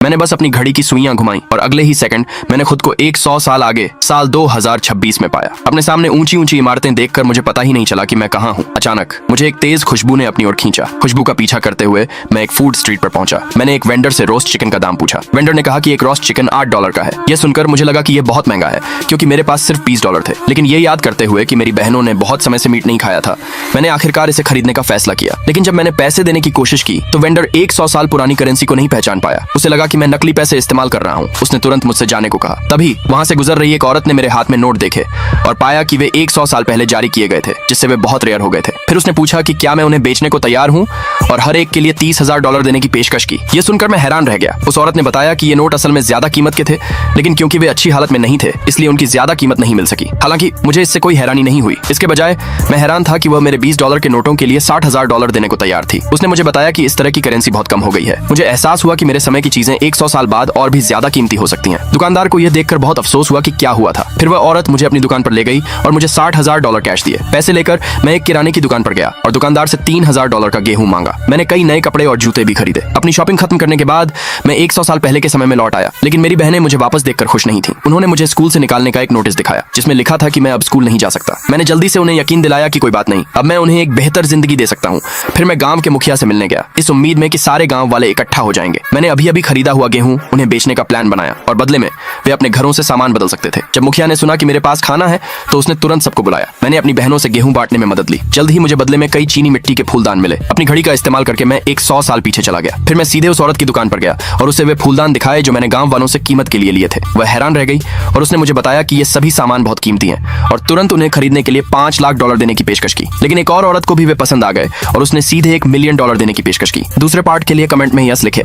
मैंने बस अपनी घड़ी की सुइयां घुमाई और अगले ही सेकंड मैंने खुद को 100 साल आगे साल 2026 में पाया। अपने सामने ऊंची ऊंची इमारतें देखकर मुझे पता ही नहीं चला कि मैं कहाँ हूँ। अचानक मुझे एक तेज खुशबू ने अपनी ओर खींचा। खुशबू का पीछा करते हुए मैं एक फूड स्ट्रीट पर पहुंचा। मैंने एक वेंडर से रोस्ट चिकन का दाम पूछा। वेंडर ने कहा कि एक रोस्ट चिकन $8 का है। यह सुनकर मुझे लगा कि यह बहुत महंगा है, क्योंकि मेरे पास सिर्फ $20 थे। लेकिन ये याद करते हुए कि मेरी बहनों ने बहुत समय से मीट नहीं खाया था, मैंने आखिरकार इसे खरीदने का फैसला किया। लेकिन जब मैंने पैसे देने की कोशिश की तो वेंडर 100 साल पुरानी करेंसी को नहीं पहचान पाया। उसे लगा कि मैं नकली पैसे इस्तेमाल कर रहा हूँ। उसने तुरंत मुझसे जाने को कहा। तभी वहां से गुजर रही एक औरत ने मेरे हाथ में नोट देखे और पाया कि वे 100 साल पहले जारी किए गए थे, जिससे वे बहुत रेयर हो गए थे। फिर उसने पूछा कि क्या मैं उन्हें बेचने को तैयार हूँ, और हर एक के लिए $30,000 देने की पेशकश की। ये सुनकर मैं हैरान रह गया। उस औरत ने बताया कि ये नोट असल में ज्यादा कीमत के थे, लेकिन क्योंकि वे अच्छी हालत में नहीं थे इसलिए उनकी ज्यादा कीमत नहीं मिल सकी। हालांकि मुझे इससे कोई हैरानी नहीं हुई। इसके बजाय मैं हैरान था कि वह मेरे $20 के नोटों के लिए $60,000 देने को तैयार थी। उसने मुझे बताया कि इस तरह की करेंसी बहुत कम हो गई है। मुझे एहसास हुआ कि मेरे समय की चीजें 100 साल बाद और भी ज्यादा कीमती हो सकती हैं। दुकानदार को यह देखकर बहुत अफसोस हुआ कि क्या हुआ था। फिर वह औरत मुझे अपनी दुकान पर ले गई और मुझे $60,000 कैश दिए। पैसे लेकर मैं एक किराने की दुकान पर गया और दुकानदार से $3,000 का गेहूं मांगा। मैंने कई नए कपड़े और जूते भी खरीदे। अपनी शॉपिंग खत्म करने के बाद मैं 100 साल पहले के समय में लौट आया, लेकिन मेरी बहनें मुझे वापस देखकर खुश नहीं थीं। उन्होंने मुझे स्कूल से निकालने का एक नोटिस दिखाया, जिसमें लिखा था कि मैं अब स्कूल नहीं जा सकता। मैंने जल्दी से उन्हें यकीन दिलाया कि कोई बात नहीं, अब मैं उन्हें एक बेहतर जिंदगी दे सकता हूँ। फिर मैं गांव के मुखिया से मिलने गया, इस उम्मीद में कि सारे गांव वाले इकट्ठा हो जाएंगे। मैंने अभी अभी खरीदा हुआ गेहूं उन्हें बेचने का प्लान बनाया और बदले में वे अपने घरों से सामान बदल सकते थे। जब मुखिया ने सुना कि मेरे पास खाना है तो उसने तुरंत सबको बुलाया। मैंने अपनी बहनों से गेहूं बांटने में मदद ली। जल्द ही मुझे बदले में कई चीनी मिट्टी के फूलदान मिले। अपनी घड़ी का इस्तेमाल करके मैं 100 साल पीछे चला गया। फिर मैं सीधे उस औरत की दुकान पर गया और उसे वे फूलदान दिखाए जो मैंने गांव वालों से कीमत के लिए लिए थे। वह हैरान रह गई और उसने मुझे बताया कि ये सभी सामान बहुत कीमती हैं और तुरंत उन्हें खरीदने के लिए $5 लाख देने की पेशकश की। लेकिन एक और औरत को भी वे पसंद आ गए और उसने सीधे $1 मिलियन देने की पेशकश की। दूसरे पार्ट के लिए कमेंट में यस लिखे।